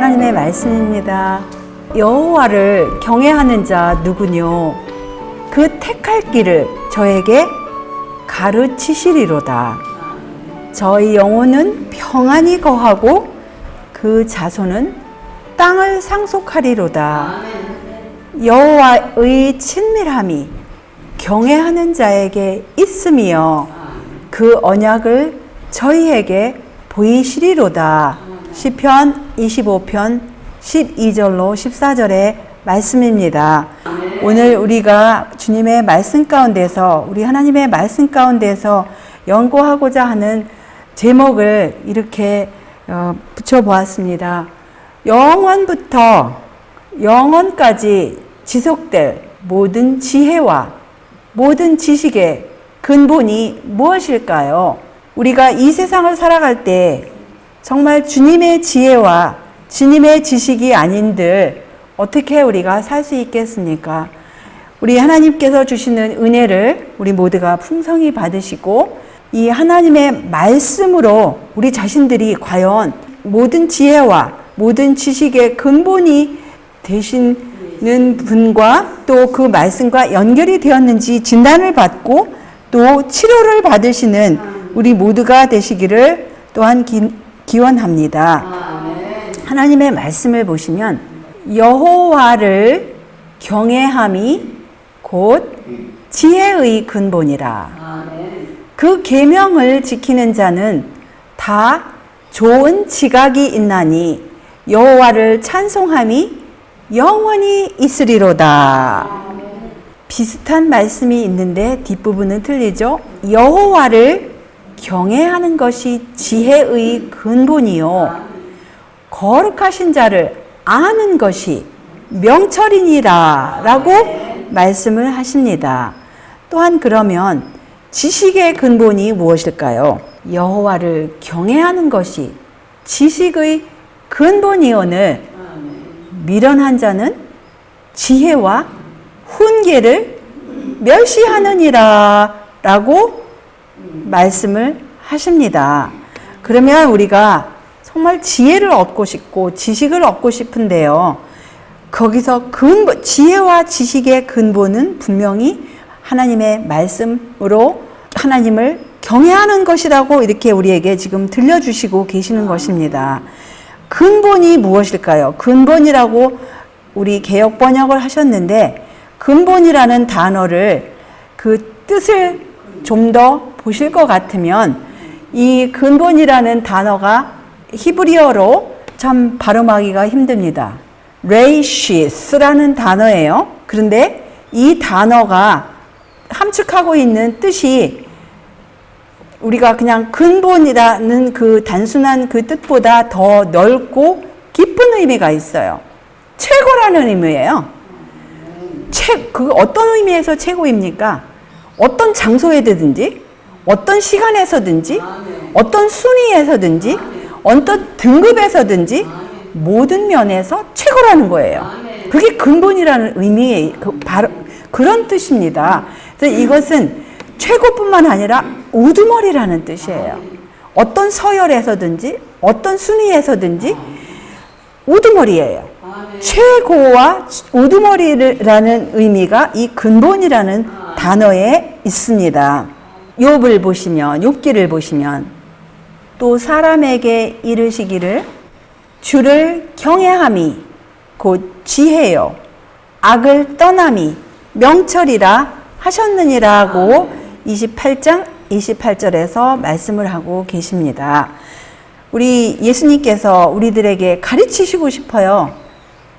하나님의 말씀입니다. 여호와를 경외하는 자 누구뇨? 그 택할 길을 저에게 가르치시리로다. 저희 영혼은 평안히 거하고 그 자손은 땅을 상속하리로다. 여호와의 친밀함이 경외하는 자에게 있으며 그 언약을 저희에게 보이시리로다. 시편 25편 12절로 14절의 말씀입니다. 오늘 우리가 주님의 말씀 가운데서, 우리 하나님의 말씀 가운데서 연구하고자 하는 제목을 이렇게 붙여보았습니다. 영원부터 영원까지 지속될 모든 지혜와 모든 지식의 근본이 무엇일까요? 우리가 이 세상을 살아갈 때 정말 주님의 지혜와 주님의 지식이 아닌들 어떻게 우리가 살 수 있겠습니까? 우리 하나님께서 주시는 은혜를 우리 모두가 풍성히 받으시고 이 하나님의 말씀으로 우리 자신들이 과연 모든 지혜와 모든 지식의 근본이 되시는 분과 또 그 말씀과 연결이 되었는지 진단을 받고 또 치료를 받으시는 우리 모두가 되시기를 또한 기원합니다. 하나님의 말씀을 보시면 여호와를 경외함이 곧 지혜의 근본이라. 그 계명을 지키는 자는 다 좋은 지각이 있나니 여호와를 찬송함이 영원히 있으리로다. 비슷한 말씀이 있는데 뒷부분은 틀리죠. 여호와를 경외하는 것이 지혜의 근본이요 거룩하신 자를 아는 것이 명철이니라 라고 말씀을 하십니다. 또한 그러면 지식의 근본이 무엇일까요? 여호와를 경외하는 것이 지식의 근본이오늘 미련한 자는 지혜와 훈계를 멸시하느니라 라고 말씀을 하십니다. 그러면 우리가 정말 지혜를 얻고 싶고 지식을 얻고 싶은데요. 거기서 지혜와 지식의 근본은 분명히 하나님의 말씀으로 하나님을 경외하는 것이라고 이렇게 우리에게 지금 들려주시고 계시는 것입니다. 근본이 무엇일까요? 근본이라고 우리 개역 번역을 하셨는데 근본이라는 단어를 그 뜻을 좀 더 보실 것 같으면 이 근본이라는 단어가 히브리어로 참 발음하기가 힘듭니다. 레이시스라는 단어예요. 그런데 이 단어가 함축하고 있는 뜻이 우리가 그냥 근본이라는 그 단순한 그 뜻보다 더 넓고 깊은 의미가 있어요. 최고라는 의미예요. 그 어떤 의미에서 최고입니까? 어떤 장소에든지, 어떤 시간에서든지, 어떤 순위에서든지, 어떤 등급에서든지 모든 면에서 최고라는 거예요. 그게 근본이라는 의미의 그런 뜻입니다. 그래서 이것은 최고뿐만 아니라 우두머리라는 뜻이에요. 어떤 서열에서든지 어떤 순위에서든지 우두머리예요. 최고와 우두머리라는 의미가 이 근본이라는 단어에 있습니다. 욥을 보시면, 욥기를 보시면 또 사람에게 이르시기를 주를 경외함이 곧 지혜요 악을 떠남이 명철이라 하셨느니라고 28장 28절에서 말씀을 하고 계십니다. 우리 예수님께서 우리들에게 가르치시고 싶어요.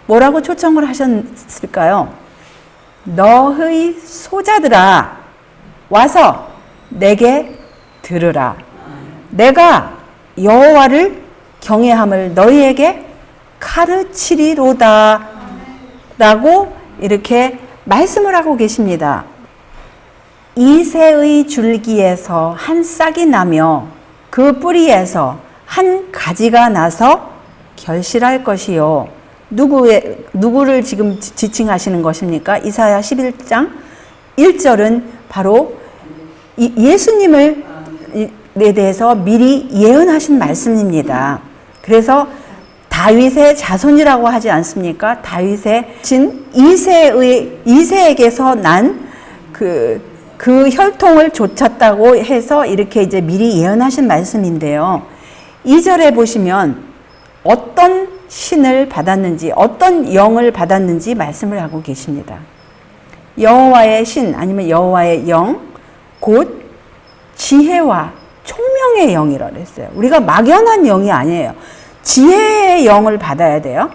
뭐라고 초청을 하셨을까요? 너의 소자들아 와서 내게 들으라. 내가 여호와를 경외함을 너희에게 가르치리로다 라고 이렇게 말씀을 하고 계십니다. 이새의 줄기에서 한 싹이 나며 그 뿌리에서 한 가지가 나서 결실할 것이요. 누구를 지금 지칭하시는 것입니까? 이사야 11장 1절은 바로 예수님에 대해서 미리 예언하신 말씀입니다. 그래서 다윗의 자손이라고 하지 않습니까? 다윗의 신 이새에게서 난 그 혈통을 좇았다고 해서 이렇게 이제 미리 예언하신 말씀인데요. 2절에 보시면 어떤 신을 받았는지, 어떤 영을 받았는지 말씀을 하고 계십니다. 여호와의 신 아니면 여호와의 영, 곧 지혜와 총명의 영이라고 했어요. 우리가 막연한 영이 아니에요. 지혜의 영을 받아야 돼요.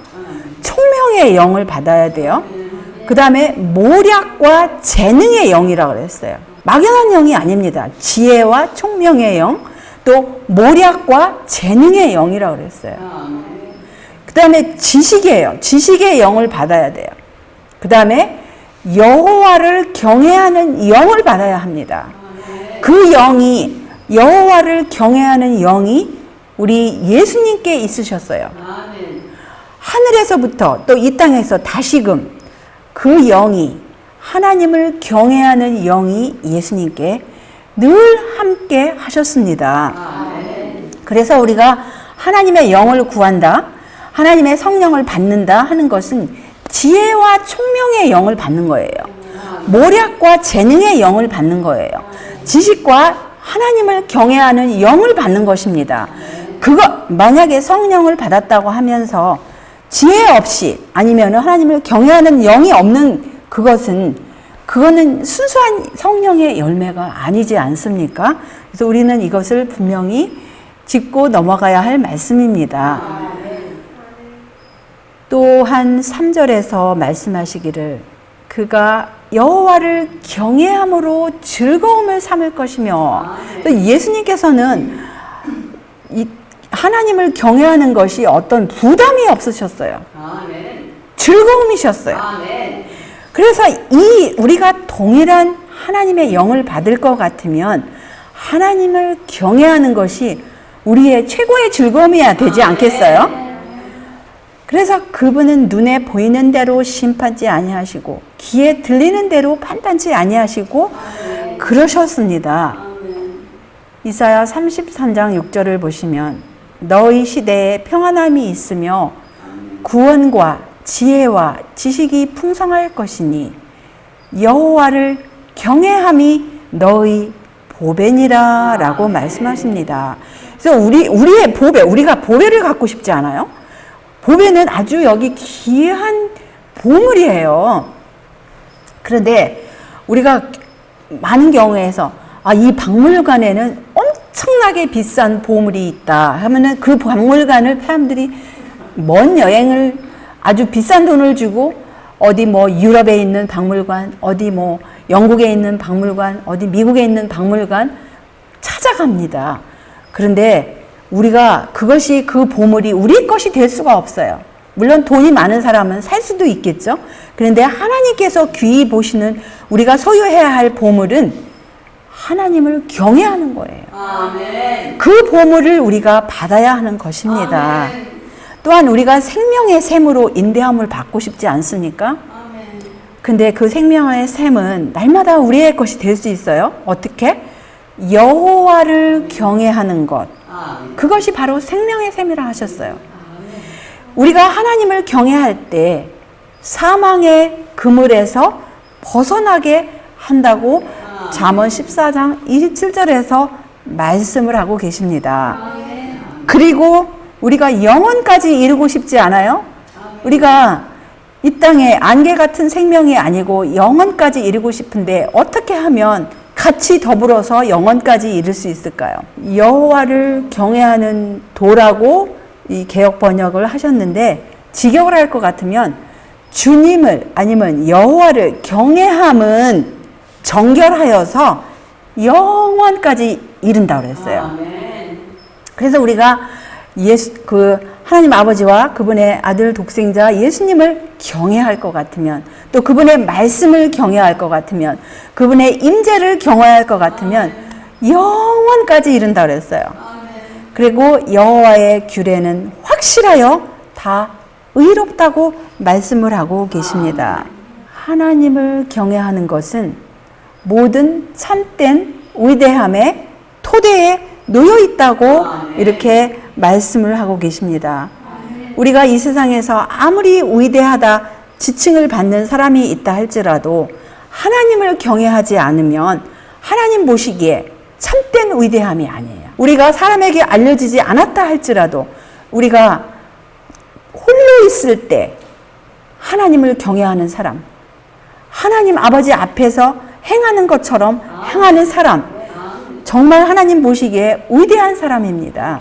총명의 영을 받아야 돼요. 그 다음에 모략과 재능의 영이라고 그랬어요. 막연한 영이 아닙니다. 지혜와 총명의 영, 또 모략과 재능의 영이라고 그랬어요. 그 다음에 지식이에요. 지식의 영을 받아야 돼요. 그 다음에 여호와를 경외하는 영을 받아야 합니다. 그 영이, 여호와를 경외하는 영이 우리 예수님께 있으셨어요. 하늘에서부터 또 이 땅에서 다시금 그 영이, 하나님을 경외하는 영이 예수님께 늘 함께 하셨습니다. 그래서 우리가 하나님의 영을 구한다, 하나님의 성령을 받는다 하는 것은 지혜와 총명의 영을 받는 거예요. 모략과 재능의 영을 받는 거예요. 지식과 하나님을 경외하는 영을 받는 것입니다. 만약에 성령을 받았다고 하면서 지혜 없이 아니면 하나님을 경외하는 영이 없는 그거는 순수한 성령의 열매가 아니지 않습니까? 그래서 우리는 이것을 분명히 짚고 넘어가야 할 말씀입니다. 또한 3절에서 말씀하시기를 그가 여호와를 경외함으로 즐거움을 삼을 것이며, 또 예수님께서는 하나님을 경외하는 것이 어떤 부담이 없으셨어요. 즐거움이셨어요. 그래서 우리가 동일한 하나님의 영을 받을 것 같으면 하나님을 경외하는 것이 우리의 최고의 즐거움이어야 되지 않겠어요? 그래서 그분은 눈에 보이는 대로 심판치 아니하시고 귀에 들리는 대로 판단치 아니하시고 그러셨습니다. 이사야 33장 6절을 보시면 너희 시대에 평안함이 있으며 구원과 지혜와 지식이 풍성할 것이니 여호와를 경외함이 너희 보배니라 라고 말씀하십니다. 그래서 우리의 보배, 우리가 보배를 갖고 싶지 않아요? 보배는 아주 여기 귀한 보물이에요. 그런데 우리가 많은 경우에서 이 박물관에는 엄청나게 비싼 보물이 있다 하면은 그 박물관을 사람들이 먼 여행을 아주 비싼 돈을 주고 어디 유럽에 있는 박물관, 어디 영국에 있는 박물관, 어디 미국에 있는 박물관 찾아갑니다. 그런데 우리가 그 보물이 우리 것이 될 수가 없어요. 물론 돈이 많은 사람은 살 수도 있겠죠. 그런데 하나님께서 귀히 보시는 우리가 소유해야 할 보물은 하나님을 경외하는 거예요. 아멘. 그 보물을 우리가 받아야 하는 것입니다. 아멘. 또한 우리가 생명의 샘으로 인대함을 받고 싶지 않습니까? 아멘. 근데 그 생명의 샘은 날마다 우리의 것이 될 수 있어요. 어떻게? 여호와를 경외하는 것. 아멘. 그것이 바로 생명의 샘이라 하셨어요. 아멘. 우리가 하나님을 경외할 때 사망의 그물에서 벗어나게 한다고 잠언 14장 27절에서 말씀을 하고 계십니다. 그리고 우리가 영원까지 이루고 싶지 않아요? 우리가 이 땅에 안개 같은 생명이 아니고 영원까지 이루고 싶은데 어떻게 하면 같이 더불어서 영원까지 이룰 수 있을까요? 여호와를 경외하는 도라고 이 개역 번역을 하셨는데 직역을 할 것 같으면 주님을 아니면 여호와를 경외함은 정결하여서 영원까지 이른다고 그랬어요. 그래서 우리가 하나님 아버지와 그분의 아들 독생자 예수님을 경외할 것 같으면, 또 그분의 말씀을 경외할 것 같으면, 그분의 임재를 경외할 것 같으면 영원까지 이른다고 그랬어요. 그리고 여호와의 규례는 확실하여 다 의롭다고 말씀을 하고 계십니다. 하나님을 경외하는 것은 모든 참된 위대함의 토대에 놓여 있다고 이렇게 말씀을 하고 계십니다. 우리가 이 세상에서 아무리 위대하다 지칭을 받는 사람이 있다 할지라도 하나님을 경외하지 않으면 하나님 보시기에 참된 위대함이 아니에요. 우리가 사람에게 알려지지 않았다 할지라도 우리가 홀로 있을 때 하나님을 경외하는 사람, 하나님 아버지 앞에서 행하는 것처럼 행하는 사람, 정말 하나님 보시기에 위대한 사람입니다.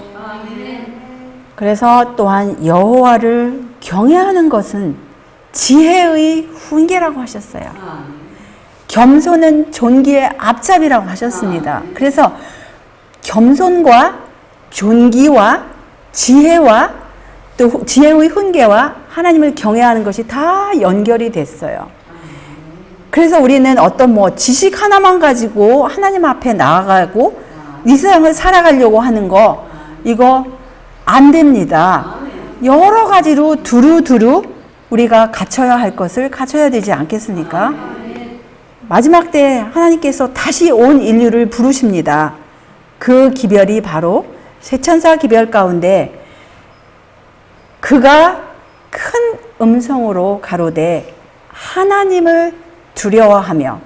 그래서 또한 여호와를 경외하는 것은 지혜의 훈계라고 하셨어요. 겸손은 존귀의 앞잡이라고 하셨습니다. 그래서 겸손과 존귀와 지혜와 또 지혜의 훈계와 하나님을 경외하는 것이 다 연결이 됐어요. 그래서 우리는 어떤 지식 하나만 가지고 하나님 앞에 나아가고 이 세상을 살아가려고 하는 거 이거 안 됩니다. 여러 가지로 두루두루 우리가 갖춰야 할 것을 갖춰야 되지 않겠습니까? 마지막 때 하나님께서 다시 온 인류를 부르십니다. 그 기별이 바로 세천사 기별 가운데 그가 큰 음성으로 가로되 하나님을 두려워하며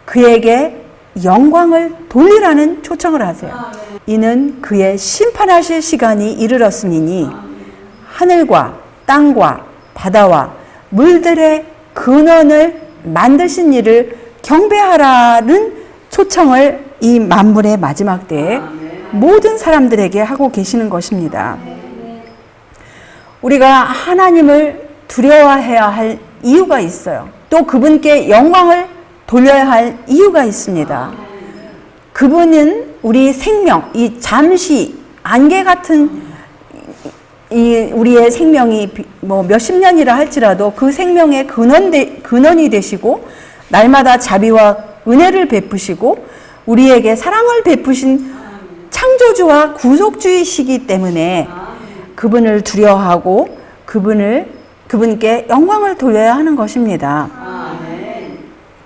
그에게 영광을 돌리라는 초청을 하세요. 이는 그의 심판하실 시간이 이르렀으니 하늘과 땅과 바다와 물들의 근원을 만드신 이를 경배하라는 초청을 이 만물의 마지막 때에 모든 사람들에게 하고 계시는 것입니다. 우리가 하나님을 두려워해야 할 이유가 있어요. 또 그분께 영광을 돌려야 할 이유가 있습니다. 그분은 우리 생명, 이 잠시 안개 같은 이 우리의 생명이 몇십 년이라 할지라도 그 생명의 근원이 되시고 날마다 자비와 은혜를 베푸시고 우리에게 사랑을 베푸신 창조주와 구속주이시기 때문에 그분을 두려워하고 그분께 영광을 돌려야 하는 것입니다.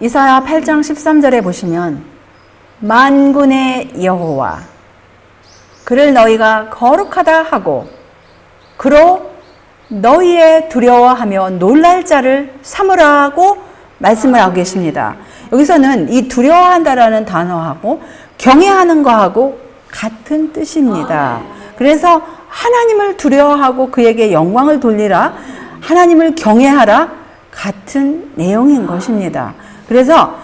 이사야 8장 13절에 보시면 만군의 여호와 그를 너희가 거룩하다 하고 그로 너희의 두려워하며 놀랄 자를 삼으라고 말씀을 하고 계십니다. 여기서는 이 두려워한다라는 단어하고 경외하는 거하고 같은 뜻입니다. 그래서 하나님을 두려워하고 그에게 영광을 돌리라, 하나님을 경외하라 같은 내용인 것입니다. 그래서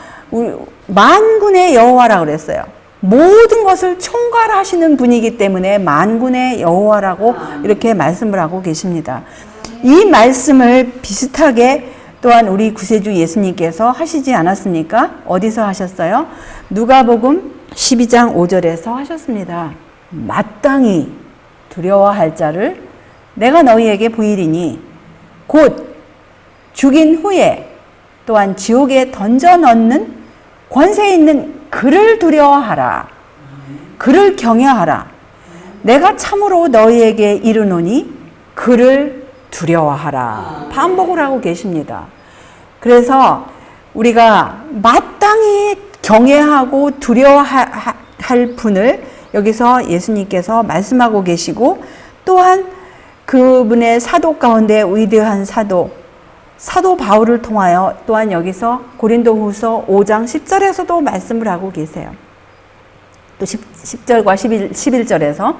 만군의 여호와라고 그랬어요. 모든 것을 총괄하시는 분이기 때문에 만군의 여호와라고 이렇게 말씀을 하고 계십니다. 이 말씀을 비슷하게 또한 우리 구세주 예수님께서 하시지 않았습니까? 어디서 하셨어요? 누가복음 12장 5절에서 하셨습니다. 마땅히 두려워할 자를 내가 너희에게 보이리니 곧 죽인 후에 또한 지옥에 던져 넣는 권세 있는 그를 두려워하라. 그를 경외하라. 내가 참으로 너희에게 이르노니 그를 두려워하라. 반복을 하고 계십니다. 그래서 우리가 마땅히 경외하고 두려워할 분을 여기서 예수님께서 말씀하고 계시고 또한 그분의 사도 가운데 위대한 사도 바울을 통하여 또한 여기서 고린도후서 5장 10절에서도 말씀을 하고 계세요. 또 10절과 11절에서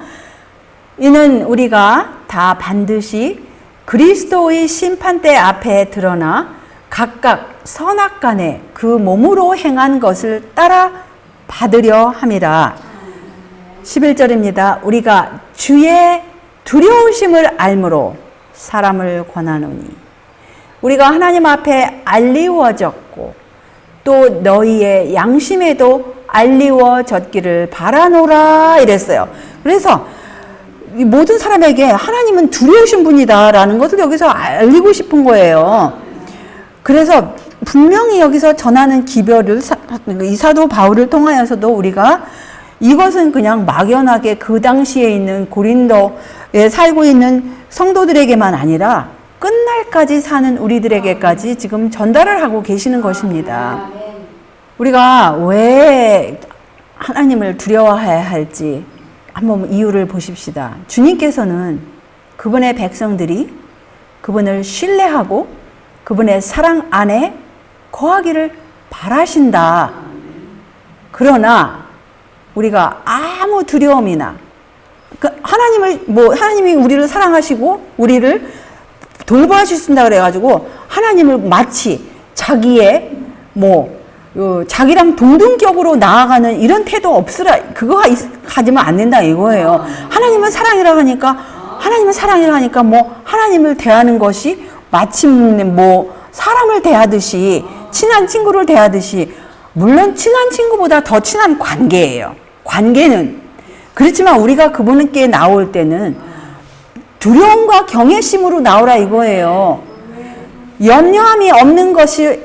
이는 우리가 다 반드시 그리스도의 심판대 앞에 드러나 각각 선악간에 그 몸으로 행한 것을 따라 받으려 함이라. 11절입니다. 우리가 주의 두려우심을 알므로 사람을 권하노니 우리가 하나님 앞에 알리워졌고 또 너희의 양심에도 알리워졌기를 바라노라 이랬어요. 그래서 모든 사람에게 하나님은 두려우신 분이다라는 것을 여기서 알리고 싶은 거예요. 그래서 분명히 여기서 전하는 기별을 이 사도 바울을 통하여서도 우리가 이것은 그냥 막연하게 그 당시에 있는 고린도에 살고 있는 성도들에게만 아니라 끝날까지 사는 우리들에게까지 지금 전달을 하고 계시는 것입니다. 우리가 왜 하나님을 두려워해야 할지 한번 이유를 보십시다. 주님께서는 그분의 백성들이 그분을 신뢰하고 그분의 사랑 안에 거하기를 바라신다. 그러나 우리가 아무 두려움이나 하나님이 우리를 사랑하시고 우리를 돌봐주신다 그래가지고 하나님을 마치 자기의 자기랑 동등격으로 나아가는 이런 태도 없으라, 그거 가지면 안 된다 이거예요. 하나님은 사랑이라 하니까 하나님을 대하는 것이 마침 사람을 대하듯이, 친한 친구를 대하듯이, 물론 친한 친구보다 더 친한 관계예요. 관계는. 그렇지만 우리가 그분께 나올 때는 두려움과 경외심으로 나오라 이거예요. 염려함이 없는 것이,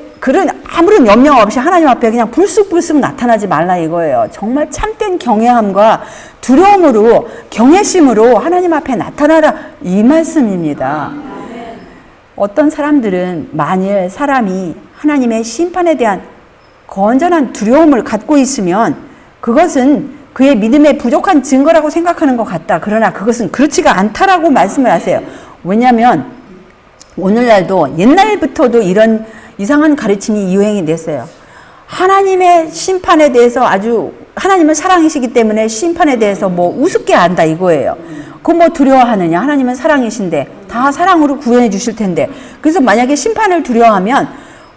아무런 염려 없이 하나님 앞에 그냥 불쑥불쑥 나타나지 말라 이거예요. 정말 참된 경외함과 두려움으로, 경외심으로 하나님 앞에 나타나라 이 말씀입니다. 어떤 사람들은 만일 사람이 하나님의 심판에 대한 건전한 두려움을 갖고 있으면 그것은 그의 믿음에 부족한 증거라고 생각하는 것 같다. 그러나 그것은 그렇지가 않다라고 말씀을 하세요. 왜냐하면 오늘날도 옛날부터도 이런 이상한 가르침이 유행이 됐어요. 하나님의 심판에 대해서 하나님은 사랑이시기 때문에 심판에 대해서 우습게 안다 이거예요. 그거 두려워하느냐? 하나님은 사랑이신데 다 사랑으로 구원해 주실 텐데. 그래서 만약에 심판을 두려워하면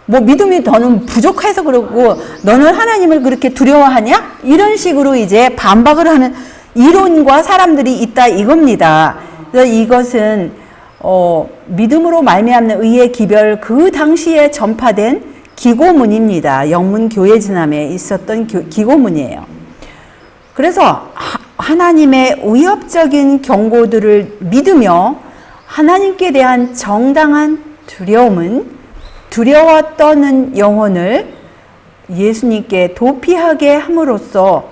믿음이 너는 부족해서 그러고 너는 하나님을 그렇게 두려워하냐? 이런 식으로 이제 반박을 하는 이론과 사람들이 있다 이겁니다. 그래서 이것은 믿음으로 말미암는 의의 기별, 그 당시에 전파된 기고문입니다. 영문교회진암에 있었던 기고문이에요. 그래서 하나님의 위협적인 경고들을 믿으며 하나님께 대한 정당한 두려움은 두려워 떠는 영혼을 예수님께 도피하게 함으로써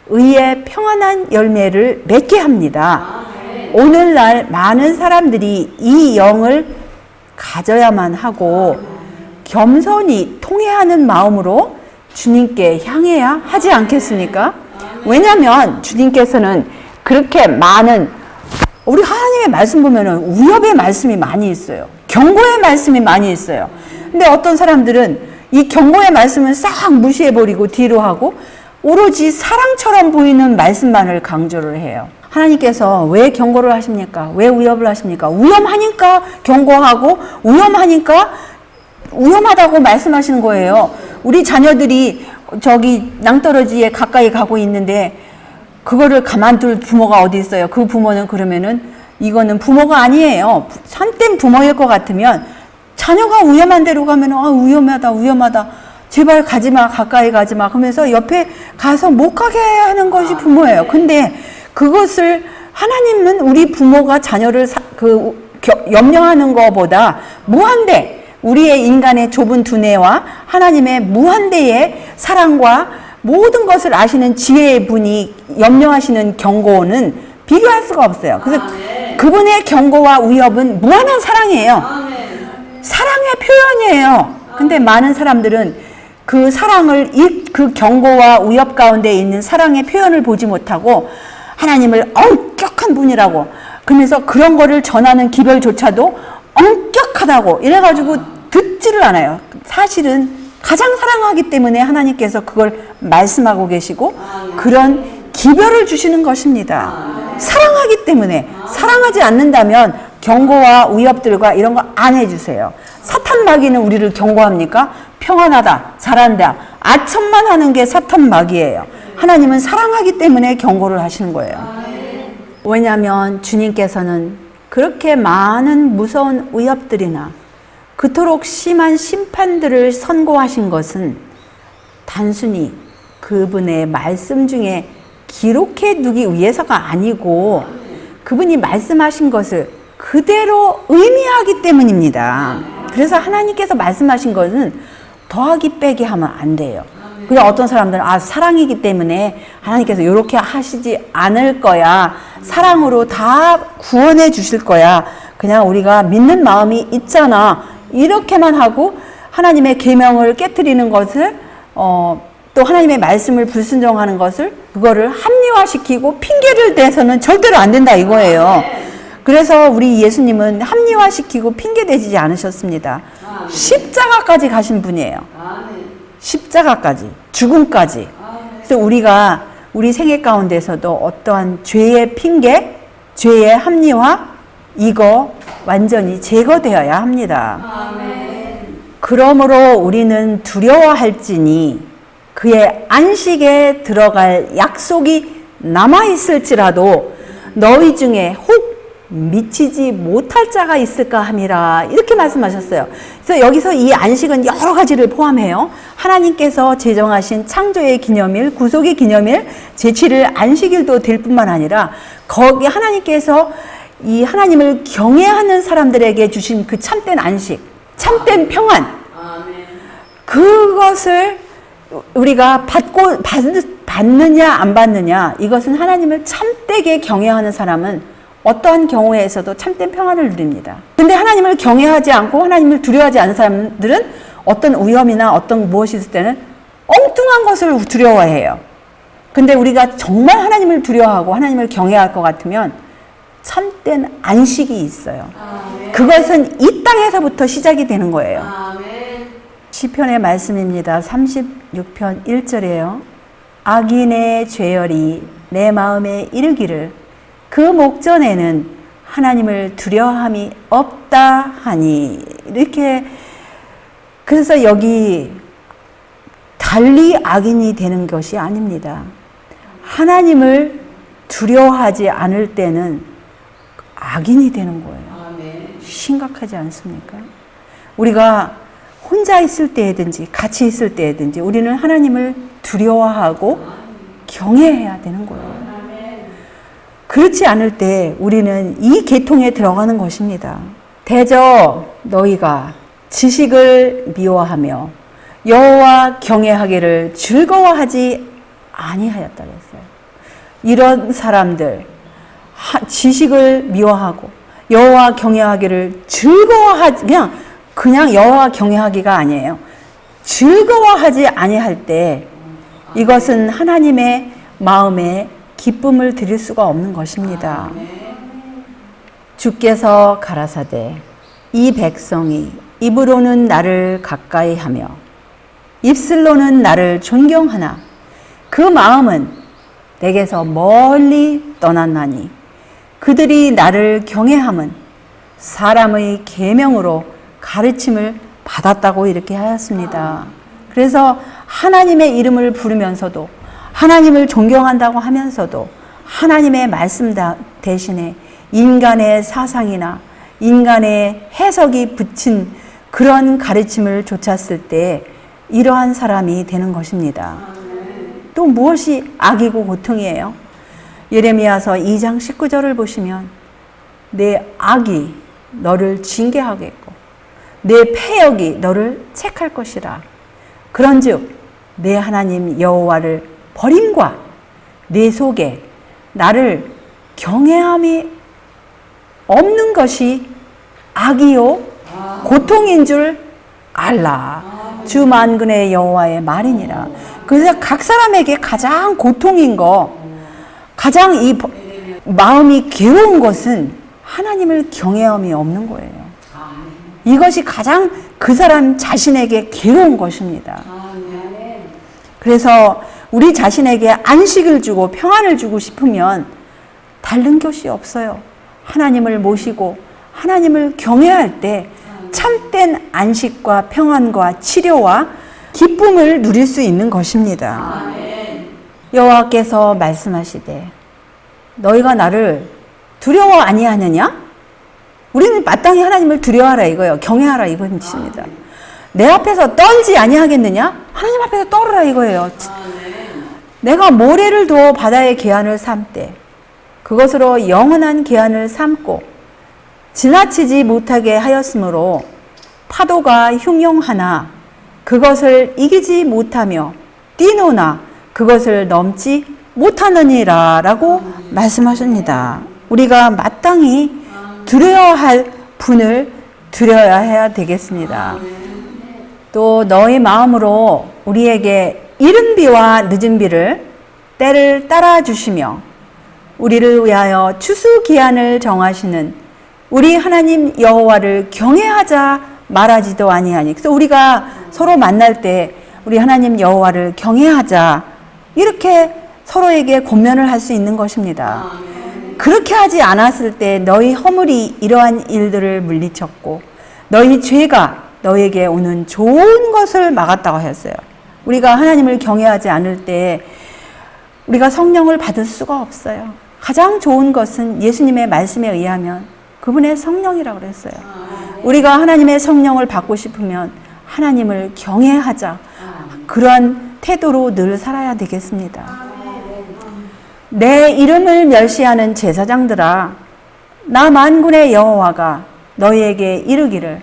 의의 평안한 열매를 맺게 합니다. 오늘날 많은 사람들이 이 영을 가져야만 하고 겸손히 통회하는 마음으로 주님께 향해야 하지 않겠습니까? 왜냐하면 주님께서는 그렇게 많은, 우리 하나님의 말씀 보면은 위협의 말씀이 많이 있어요. 경고의 말씀이 많이 있어요. 근데 어떤 사람들은 이 경고의 말씀은 싹 무시해버리고 뒤로 하고 오로지 사랑처럼 보이는 말씀만을 강조를 해요. 하나님께서 왜 경고를 하십니까? 왜 위협을 하십니까? 위험하니까 경고하고 위험하다고 말씀하시는 거예요. 우리 자녀들이 저기 낭떠러지에 가까이 가고 있는데 그거를 가만둘 부모가 어디 있어요? 그 부모는 그러면은 이거는 부모가 아니에요. 참된 부모일 것 같으면 자녀가 위험한 데로 가면 위험하다. 제발 가지마, 가까이 가지마. 그러면서 옆에 가서 못 가게 하는 것이 부모예요. 근데 그것을 하나님은 우리 부모가 자녀를 염려하는 것보다 무한대, 우리의 인간의 좁은 두뇌와 하나님의 무한대의 사랑과 모든 것을 아시는 지혜의 분이 염려하시는 경고는 비교할 수가 없어요. 그래서 그분의 경고와 위협은 무한한 사랑이에요. 사랑의 표현이에요. 근데 많은 사람들은 그 사랑을, 그 경고와 위협 가운데 있는 사랑의 표현을 보지 못하고 하나님을 엄격한 분이라고, 그러면서 그런 거를 전하는 기별조차도 엄격하다고 이래가지고 듣지를 않아요. 사실은 가장 사랑하기 때문에 하나님께서 그걸 말씀하고 계시고 그런 기별을 주시는 것입니다. 사랑하기 때문에. 사랑하지 않는다면 경고와 위협들과 이런 거 안 해주세요. 사탄 마귀는 우리를 경고합니까? 평안하다, 잘한다, 아첨만 하는 게 사탄 마귀예요. 하나님은 사랑하기 때문에 경고를 하시는 거예요. 왜냐하면 주님께서는 그렇게 많은 무서운 위협들이나 그토록 심한 심판들을 선고하신 것은 단순히 그분의 말씀 중에 기록해 두기 위해서가 아니고 그분이 말씀하신 것을 그대로 의미하기 때문입니다. 그래서 하나님께서 말씀하신 것은 더하기 빼기 하면 안 돼요. 그냥 어떤 사람들은 사랑이기 때문에 하나님께서 이렇게 하시지 않을 거야. 사랑으로 다 구원해 주실 거야. 그냥 우리가 믿는 마음이 있잖아. 이렇게만 하고 하나님의 계명을 깨트리는 것을 또 하나님의 말씀을 불순종하는 것을 그거를 합리화시키고 핑계를 대서는 절대로 안 된다 이거예요. 그래서 우리 예수님은 합리화시키고 핑계대지 않으셨습니다. 십자가까지 가신 분이에요. 십자가까지, 죽음까지. 그래서 우리가 우리 생애 가운데서도 어떠한 죄의 핑계, 죄의 합리화, 이거 완전히 제거되어야 합니다. 그러므로 우리는 두려워할지니 그의 안식에 들어갈 약속이 남아있을지라도 너희 중에 혹 미치지 못할 자가 있을까 함이라, 이렇게 말씀하셨어요. 그래서 여기서 이 안식은 여러 가지를 포함해요. 하나님께서 제정하신 창조의 기념일, 구속의 기념일, 제7일 안식일도 될 뿐만 아니라 거기 하나님께서 이 하나님을 경외하는 사람들에게 주신 그 참된 안식, 참된 평안, 그것을 우리가 받느냐 안 받느냐, 이것은 하나님을 참되게 경외하는 사람은 어떠한 경우에서도 참된 평안을 누립니다. 근데 하나님을 경외하지 않고 하나님을 두려워하지 않는 사람들은 어떤 위험이나 어떤 무엇이 있을 때는 엉뚱한 것을 두려워해요. 근데 우리가 정말 하나님을 두려워하고 하나님을 경외할 것 같으면 참된 안식이 있어요. 그것은 이 땅에서부터 시작이 되는 거예요. 시편의 말씀입니다. 36편 1절이에요. 악인의 죄열이 내 마음에 이르기를 그 목전에는 하나님을 두려워함이 없다 하니, 이렇게. 그래서 여기 달리 악인이 되는 것이 아닙니다. 하나님을 두려워하지 않을 때는 악인이 되는 거예요. 심각하지 않습니까? 우리가 혼자 있을 때든지 같이 있을 때든지 우리는 하나님을 두려워하고 경외해야 되는 거예요. 그렇지 않을 때 우리는 이 계통에 들어가는 것입니다. 대저 너희가 지식을 미워하며 여호와 경외하기를 즐거워하지 아니하였다 그랬어요. 이런 사람들, 지식을 미워하고 여호와 경외하기를 즐거워하지, 그냥 여호와 경외하기가 아니에요. 즐거워하지 아니할 때 이것은 하나님의 마음에 기쁨을 드릴 수가 없는 것입니다. 주께서 가라사대 이 백성이 입으로는 나를 가까이 하며 입술로는 나를 존경하나 그 마음은 내게서 멀리 떠났나니 그들이 나를 경외함은 사람의 계명으로 가르침을 받았다고 이렇게 하였습니다. 그래서 하나님의 이름을 부르면서도 하나님을 존경한다고 하면서도 하나님의 말씀 대신에 인간의 사상이나 인간의 해석이 붙인 그런 가르침을 좇았을 때 이러한 사람이 되는 것입니다. 또 무엇이 악이고 고통이에요? 예레미야서 2장 19절을 보시면 내 악이 너를 징계하겠고 내 패역이 너를 책할 것이라. 그런즉 내 하나님 여호와를 버림과 내 속에 나를 경외함이 없는 것이 악이요 고통인 줄 알라. 주 만군의 여호와의 말이니라. 그래서 각 사람에게 가장 고통인 거, 가장 이 마음이 괴로운 것은 하나님을 경외함이 없는 거예요. 이것이 가장 그 사람 자신에게 괴로운 것입니다. 그래서 우리 자신에게 안식을 주고 평안을 주고 싶으면 다른 것이 없어요. 하나님을 모시고 하나님을 경외할 때 참된 안식과 평안과 치료와 기쁨을 누릴 수 있는 것입니다. 여호와께서 말씀하시되 너희가 나를 두려워 아니하느냐? 우리는 마땅히 하나님을 두려워하라 이거예요. 경외하라 이것입니다. 내 앞에서 떨지 아니하겠느냐? 하나님 앞에서 떨으라 이거예요. 내가 모래를 두어 바다의 계한을 삼되 그것으로 영원한 계한을 삼고 지나치지 못하게 하였으므로 파도가 흉용하나 그것을 이기지 못하며 뛰노나 그것을 넘지 못하느니라 라고 말씀하십니다. 우리가 마땅히 두려워할 분을 두려워야 해야 되겠습니다. 또 너희 마음으로 우리에게 이른 비와 늦은 비를 때를 따라 주시며 우리를 위하여 추수기한을 정하시는 우리 하나님 여호와를 경외하자 말하지도 아니하니. 그래서 우리가 서로 만날 때 우리 하나님 여호와를 경외하자, 이렇게 서로에게 권면을 할 수 있는 것입니다. 그렇게 하지 않았을 때 너희 허물이 이러한 일들을 물리쳤고 너희 죄가 너에게 오는 좋은 것을 막았다고 하였어요. 우리가 하나님을 경외하지 않을 때 우리가 성령을 받을 수가 없어요. 가장 좋은 것은 예수님의 말씀에 의하면 그분의 성령이라고 그랬어요. 우리가 하나님의 성령을 받고 싶으면 하나님을 경외하자, 그러한 태도로 늘 살아야 되겠습니다. 내 이름을 멸시하는 제사장들아, 나 만군의 여호와가 너희에게 이르기를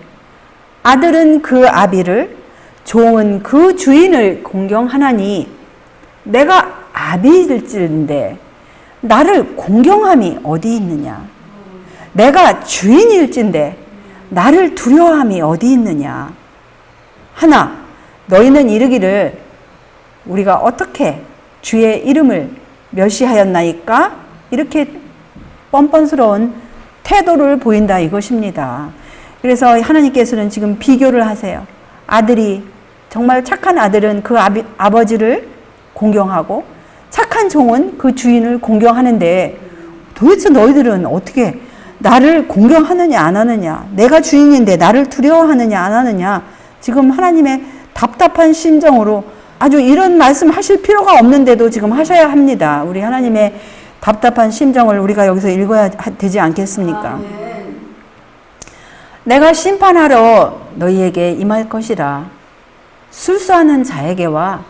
아들은 그 아비를, 종은 그 주인을 공경하나니 내가 아비일진데 나를 공경함이 어디 있느냐? 내가 주인일진데 나를 두려워함이 어디 있느냐? 하나 너희는 이르기를 우리가 어떻게 주의 이름을 멸시하였나이까? 이렇게 뻔뻔스러운 태도를 보인다 이것입니다. 그래서 하나님께서는 지금 비교를 하세요. 아들이, 정말 착한 아들은 그 아버지를 공경하고 착한 종은 그 주인을 공경하는데 도대체 너희들은 어떻게 나를 공경하느냐 안 하느냐, 내가 주인인데 나를 두려워하느냐 안 하느냐, 지금 하나님의 답답한 심정으로 아주 이런 말씀 하실 필요가 없는데도 지금 하셔야 합니다. 우리 하나님의 답답한 심정을 우리가 여기서 읽어야 되지 않겠습니까? 내가 심판하러 너희에게 임할 것이라. 술수하는 자에게와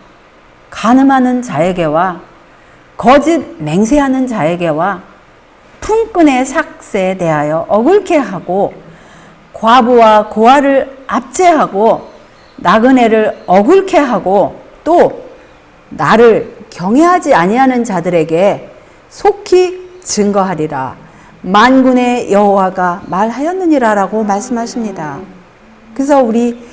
간음하는 자에게와 거짓 맹세하는 자에게와 품꾼의 삭세에 대하여 억울케 하고 과부와 고아를 압제하고 나그네를 억울케 하고 또 나를 경외하지 아니하는 자들에게 속히 증거하리라. 만군의 여호와가 말하였느니라라고 말씀하십니다. 그래서 우리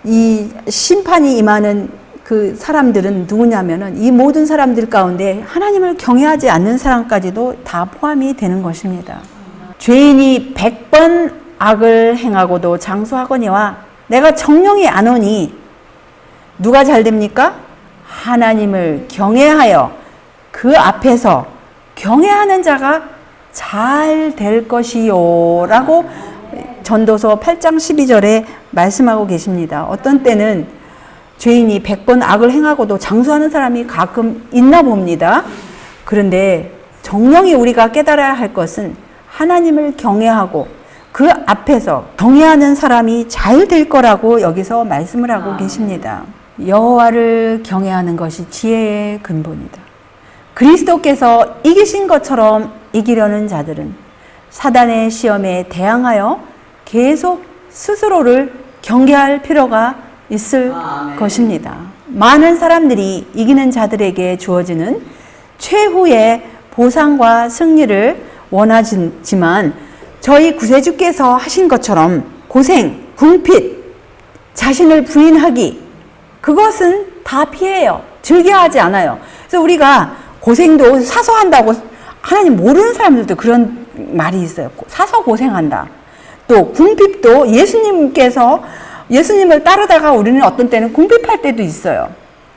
이 심판이 임하는 그 사람들은 누구냐면은 이 모든 사람들 가운데 하나님을 경외하지 않는 사람까지도 다 포함이 되는 것입니다. 죄인이 100번 악을 행하고도 장수하거니와 내가 정령이 안 오니 누가 잘 됩니까? 하나님을 경외하여 그 앞에서 경외하는 자가 잘 될 것이요 라고 전도서 8장 12절에 말씀하고 계십니다. 어떤 때는 죄인이 100번 악을 행하고도 장수하는 사람이 가끔 있나 봅니다. 그런데 정령이 우리가 깨달아야 할 것은 하나님을 경외하고 그 앞에서 경외하는 사람이 잘 될 거라고 여기서 말씀을 하고 계십니다. 여호와를 경외하는 것이 지혜의 근본이다. 그리스도께서 이기신 것처럼 이기려는 자들은 사단의 시험에 대항하여 계속 스스로를 경계할 필요가 있을 것입니다. 많은 사람들이 이기는 자들에게 주어지는 최후의 보상과 승리를 원하지만 저희 구세주께서 하신 것처럼 고생, 궁핍, 자신을 부인하기, 그것은 다 피해요. 즐겨하지 않아요. 그래서 우리가 고생도 사서 한다고, 하나님 모르는 사람들도 그런 말이 있어요. 사서 고생한다. 또 궁핍도 예수님께서 예수님을 따르다가 우리는 어떤 때는 궁핍할 때도 있어요.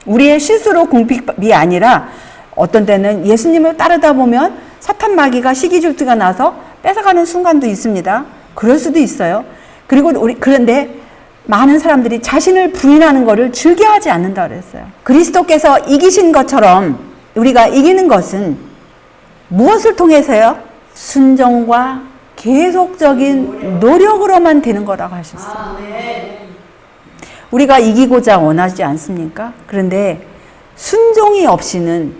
우리의 실수로 궁핍이 아니라 어떤 때는 예수님을 따르다 보면 사탄 마귀가 시기질투가 나서 뺏어가는 순간도 있습니다. 그럴 수도 있어요. 그리고 그런데 많은 사람들이 자신을 부인하는 것을 즐겨하지 않는다 그랬어요. 그리스도께서 이기신 것처럼 우리가 이기는 것은 무엇을 통해서요? 순종과 계속적인 노력으로만 되는 거라고 하셨어요. 우리가 이기고자 원하지 않습니까? 그런데 순종이 없이는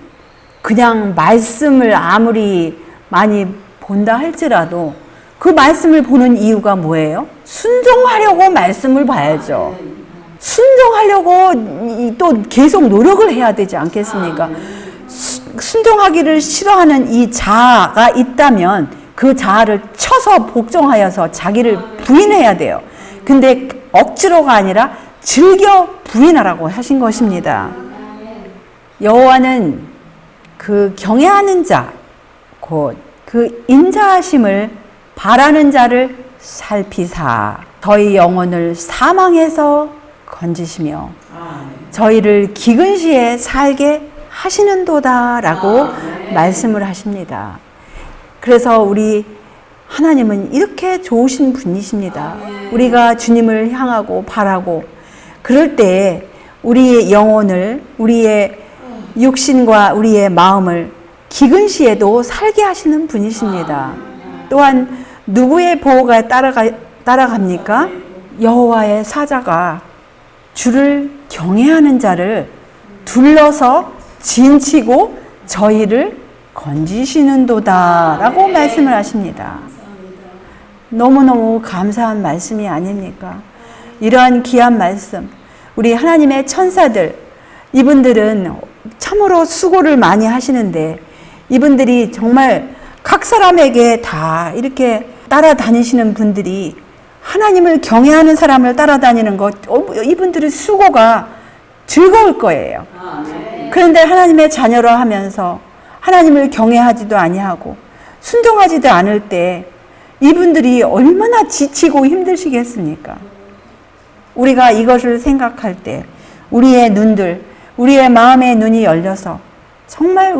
그냥 말씀을 아무리 많이 본다 할지라도 그 말씀을 보는 이유가 뭐예요? 순종하려고 말씀을 봐야죠. 순종하려고 또 계속 노력을 해야 되지 않겠습니까? 순종하기를 싫어하는 이 자아가 있다면 그 자아를 쳐서 복종하여서 자기를 부인해야 돼요. 근데 억지로가 아니라 즐겨 부인하라고 하신 것입니다. 여호와는 그 경외하는 자, 곧 그 인자하심을 바라는 자를 살피사 저희 영혼을 사망에서 건지시며 저희를 기근 시에 살게 하시는도다라고 말씀을 하십니다. 그래서 우리 하나님은 이렇게 좋으신 분이십니다. 우리가 주님을 향하고 바라고 그럴 때 우리의 영혼을, 우리의 육신과 우리의 마음을 기근 시에도 살게 하시는 분이십니다. 또한 누구의 보호가 따라갑니까? 여호와의 사자가 주를 경외하는 자를 둘러서 진치고 저희를 건지시는도다 라고 말씀을 하십니다. 너무너무 감사한 말씀이 아닙니까? 이러한 귀한 말씀, 우리 하나님의 천사들, 이분들은 참으로 수고를 많이 하시는데 이분들이 정말 각 사람에게 다 이렇게 따라다니시는 분들이 하나님을 경외하는 사람을 따라다니는 것, 이분들의 수고가 즐거울 거예요. 그런데 하나님의 자녀로 하면서 하나님을 경외하지도 아니하고 순종하지도 않을 때 이분들이 얼마나 지치고 힘드시겠습니까? 우리가 이것을 생각할 때 우리의 눈들, 우리의 마음의 눈이 열려서 정말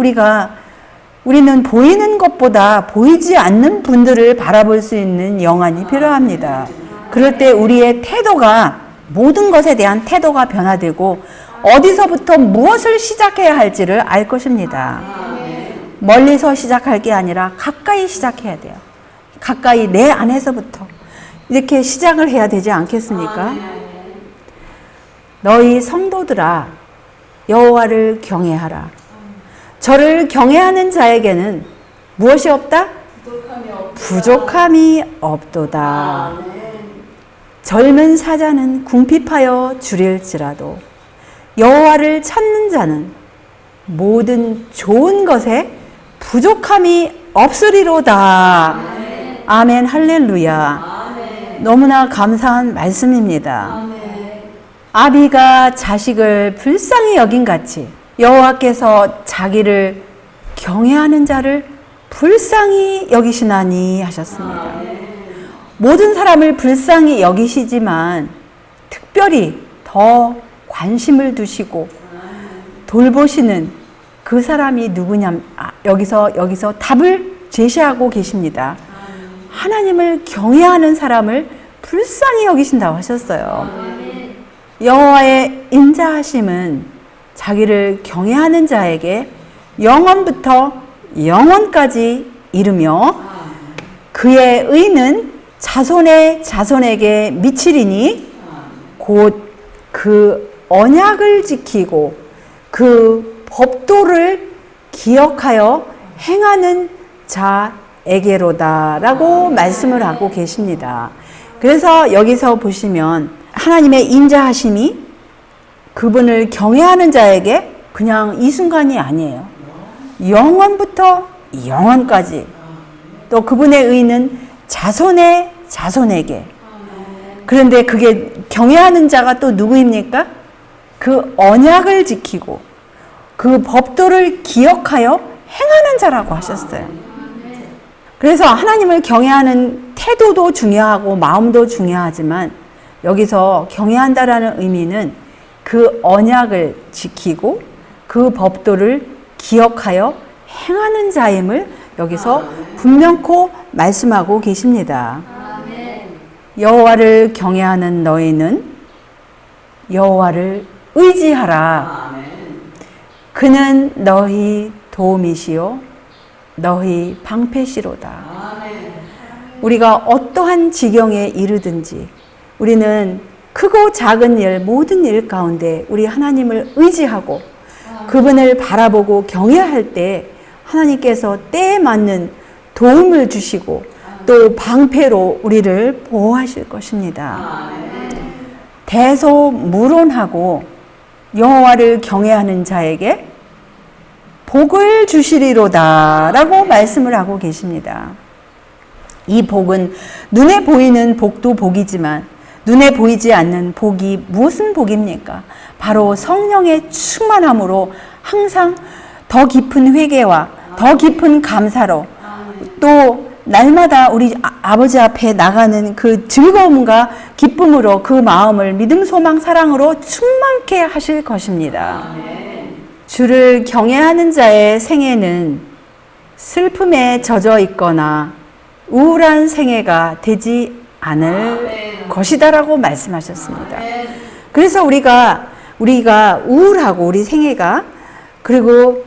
우리는 보이는 것보다 보이지 않는 분들을 바라볼 수 있는 영안이 필요합니다. 그럴 때 우리의 태도가, 모든 것에 대한 태도가 변화되고 어디서부터 무엇을 시작해야 할지를 알 것입니다. 멀리서 시작할 게 아니라 가까이 시작해야 돼요. 가까이 내 안에서부터 이렇게 시작을 해야 되지 않겠습니까? 너희 성도들아 여호와를 경외하라. 저를 경외하는 자에게는 무엇이 없다? 부족함이 없도다. 젊은 사자는 궁핍하여 주릴지라도 여호와를 찾는 자는 모든 좋은 것에 부족함이 없으리로다. 아멘, 할렐루야. 너무나 감사한 말씀입니다. 아비가 자식을 불쌍히 여긴 같이 여호와께서 자기를 경외하는 자를 불쌍히 여기시나니 하셨습니다. 모든 사람을 불쌍히 여기시지만 특별히 더 관심을 두시고 돌보시는 그 사람이 누구냐, 여기서 답을 제시하고 계십니다. 하나님을 경외하는 사람을 불쌍히 여기신다고 하셨어요. 여호와의 인자하심은 자기를 경외하는 자에게 영원부터 영원까지 이르며 그의 의는 자손의 자손에게 미치리니 곧 그 언약을 지키고 그 법도를 기억하여 행하는 자에게로다라고 말씀을 하고 계십니다. 그래서 여기서 보시면 하나님의 인자하심이 그분을 경외하는 자에게 그냥 이 순간이 아니에요. 영원부터 영원까지. 또 그분의 의는 자손의 자손에게. 그런데 그게 경외하는 자가 또 누구입니까? 그 언약을 지키고 그 법도를 기억하여 행하는 자라고 하셨어요. 그래서 하나님을 경외하는 태도도 중요하고 마음도 중요하지만 여기서 경외한다라는 의미는 그 언약을 지키고 그 법도를 기억하여 행하는 자임을 여기서 분명코 말씀하고 계십니다. 여호와를 경외하는 너희는 여호와를 의지하라. 그는 너희 도움이시요 너희 방패시로다. 우리가 어떠한 지경에 이르든지 우리는 크고 작은 일, 모든 일 가운데 우리 하나님을 의지하고 그분을 바라보고 경외할 때 하나님께서 때에 맞는 도움을 주시고 또 방패로 우리를 보호하실 것입니다. 대소무론하고 여호와를 경외하는 자에게 복을 주시리로다 라고 말씀을 하고 계십니다. 이 복은 눈에 보이는 복도 복이지만 눈에 보이지 않는 복이 무슨 복입니까? 바로 성령의 충만함으로 항상 더 깊은 회개와 더 깊은 감사로 또 날마다 우리 아버지 앞에 나가는 그 즐거움과 기쁨으로 그 마음을 믿음, 소망, 사랑으로 충만케 하실 것입니다. 주를 경외하는 자의 생애는 슬픔에 젖어 있거나 우울한 생애가 되지 않을 것이다라고 말씀하셨습니다. 그래서 우리가 우울하고 우리 생애가 그리고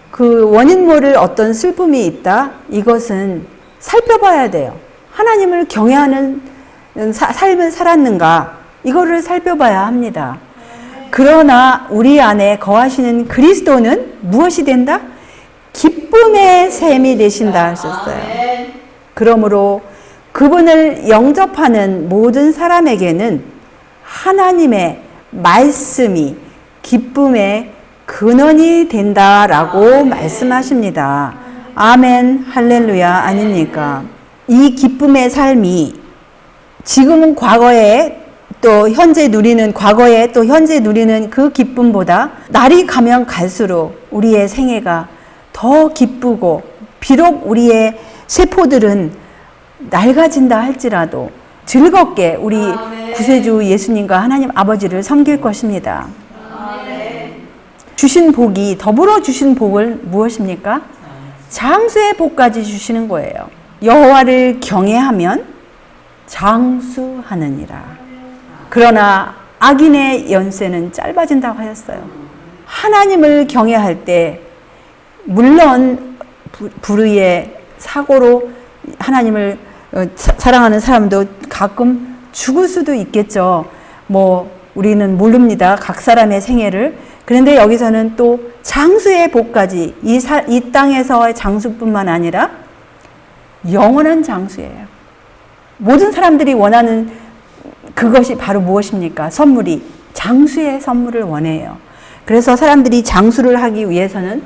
그 원인 모를 어떤 슬픔이 있다. 이것은 살펴봐야 돼요. 하나님을 경외하는 삶을 살았는가? 이거를 살펴봐야 합니다. 그러나 우리 안에 거하시는 그리스도는 무엇이 된다? 기쁨의 샘이 되신다 하셨어요. 그러므로 그분을 영접하는 모든 사람에게는 하나님의 말씀이 기쁨의 근원이 된다라고 말씀하십니다. 아멘, 할렐루야 아닙니까? 이 기쁨의 삶이 지금은 과거에 또 현재 누리는 과거에 또 현재 누리는 그 기쁨보다 날이 가면 갈수록 우리의 생애가 더 기쁘고 비록 우리의 세포들은 낡아진다 할지라도 즐겁게 우리 구세주 예수님과 하나님 아버지를 섬길 것입니다. 주신 복이 더불어 주신 복을 무엇입니까? 장수의 복까지 주시는 거예요. 여호와를 경외하면 장수하느니라. 그러나 악인의 연세는 짧아진다고 하였어요. 하나님을 경외할 때 물론 불의의 사고로 하나님을 사랑하는 사람도 가끔 죽을 수도 있겠죠. 우리는 모릅니다. 각 사람의 생애를. 그런데 여기서는 또 장수의 복까지 이 땅에서의 장수뿐만 아니라 영원한 장수예요. 모든 사람들이 원하는 그것이 바로 무엇입니까? 선물이 장수의 선물을 원해요. 그래서 사람들이 장수를 하기 위해서는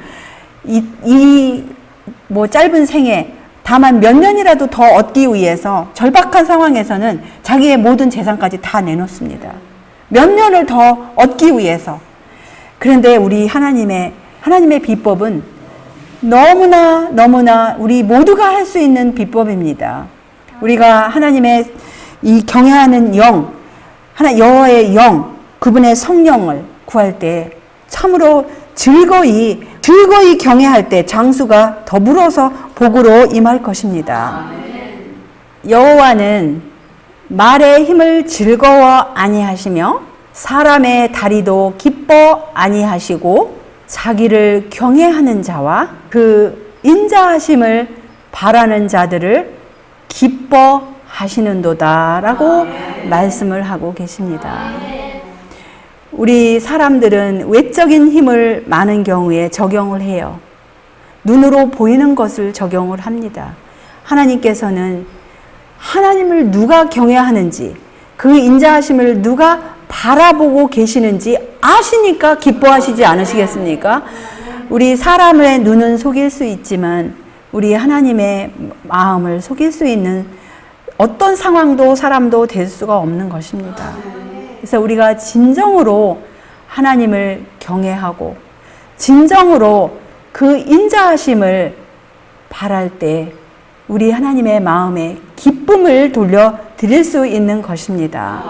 짧은 생애 다만 몇 년이라도 더 얻기 위해서 절박한 상황에서는 자기의 모든 재산까지 다 내놓습니다. 몇 년을 더 얻기 위해서. 그런데 우리 하나님의 비법은 너무나 우리 모두가 할 수 있는 비법입니다. 우리가 하나님의 이 경외하는 영, 여호와의 영, 그분의 성령을 구할 때 참으로 즐거이 경외할 때 장수가 더불어서 복으로 임할 것입니다. 여호와는 말의 힘을 즐거워 아니하시며 사람의 다리도 기뻐 아니하시고 자기를 경외하는 자와 그 인자하심을 바라는 자들을 기뻐하시는도다라고 말씀을 하고 계십니다. 우리 사람들은 외적인 힘을 많은 경우에 적용을 해요. 눈으로 보이는 것을 적용을 합니다. 하나님께서는 하나님을 누가 경외하는지 그 인자하심을 누가 바라보고 계시는지 아시니까 기뻐하시지 않으시겠습니까? 우리 사람의 눈은 속일 수 있지만 우리 하나님의 마음을 속일 수 있는 어떤 상황도 사람도 될 수가 없는 것입니다. 그래서 우리가 진정으로 하나님을 경외하고 진정으로 그 인자하심을 바랄 때 우리 하나님의 마음에 기쁨을 돌려드릴 수 있는 것입니다.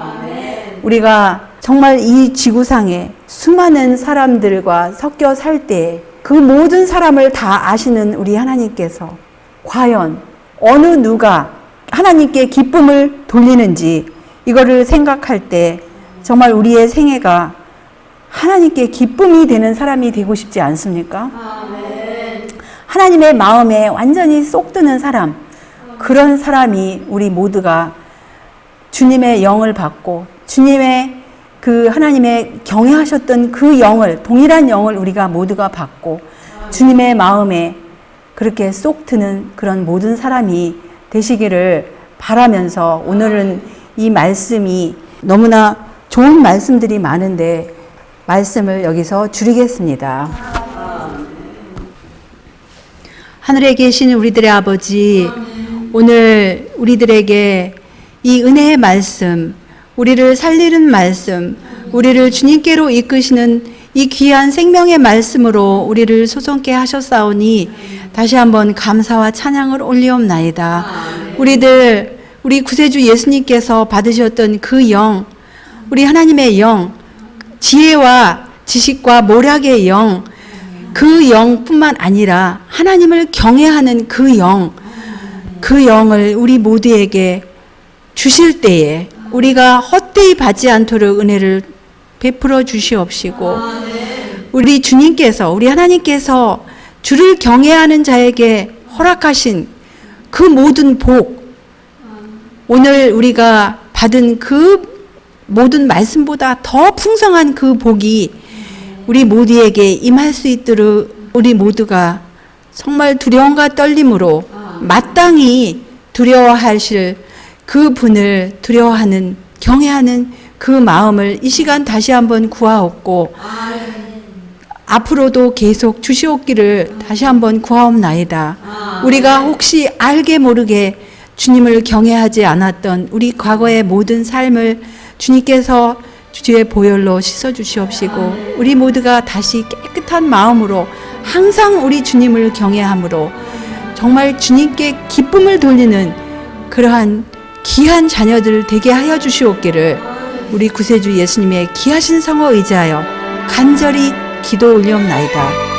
우리가 정말 이 지구상에 수많은 사람들과 섞여 살 때 그 모든 사람을 다 아시는 우리 하나님께서 과연 어느 누가 하나님께 기쁨을 돌리는지 이거를 생각할 때 정말 우리의 생애가 하나님께 기쁨이 되는 사람이 되고 싶지 않습니까? 하나님의 마음에 완전히 쏙 드는 사람, 그런 사람이 우리 모두가 주님의 영을 받고 주님의 그 하나님의 경외하셨던 그 영을, 동일한 영을 우리가 모두가 받고 주님의 마음에 그렇게 쏙 드는 그런 모든 사람이 되시기를 바라면서 오늘은 이 말씀이 너무나 좋은 말씀들이 많은데 말씀을 여기서 줄이겠습니다. 하늘에 계신 우리들의 아버지, 오늘 우리들에게 이 은혜의 말씀, 우리를 살리는 말씀, 우리를 주님께로 이끄시는 이 귀한 생명의 말씀으로 우리를 소성케 하셨사오니 다시 한번 감사와 찬양을 올리옵나이다. 우리 구세주 예수님께서 받으셨던 그 영, 우리 하나님의 영, 지혜와 지식과 모략의 영, 그 영뿐만 아니라 하나님을 경외하는 그 영을 우리 모두에게 주실 때에 우리가 헛되이 받지 않도록 은혜를 베풀어 주시옵시고, 우리 주님께서, 우리 하나님께서 주를 경외하는 자에게 허락하신 그 모든 복, 오늘 우리가 받은 그 모든 말씀보다 더 풍성한 그 복이 우리 모두에게 임할 수 있도록 우리 모두가 정말 두려움과 떨림으로 마땅히 두려워하실 그 분을 두려워하는, 경외하는 그 마음을 이 시간 다시 한번 구하옵고 앞으로도 계속 주시옵기를 다시 한번 구하옵나이다. 우리가 혹시 알게 모르게 주님을 경외하지 않았던 우리 과거의 모든 삶을 주님께서 주의 보혈로 씻어주시옵시고, 우리 모두가 다시 깨끗한 마음으로 항상 우리 주님을 경외함으로 정말 주님께 기쁨을 돌리는 그러한 귀한 자녀들 되게 하여 주시옵기를 우리 구세주 예수님의 귀하신 성호 의지하여 간절히 기도 올리옵나이다.